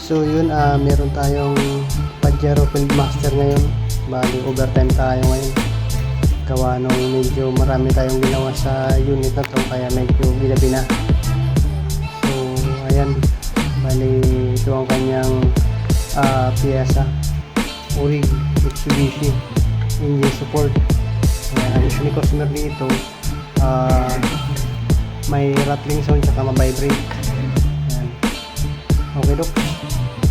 So yun, meron tayong Pajero Field Master ngayon. Bali overtime tayo ngayon. Gawa nung medyo marami tayong ginawa sa unit na to, kaya medyo binabi na. So ayan, bali ito ang kanyang piyesa. Orig Mitsubishi engine support. Ang issue ni customer dito, may rattling sound tsaka ma-vibrate. Ayan. Okay, Dok.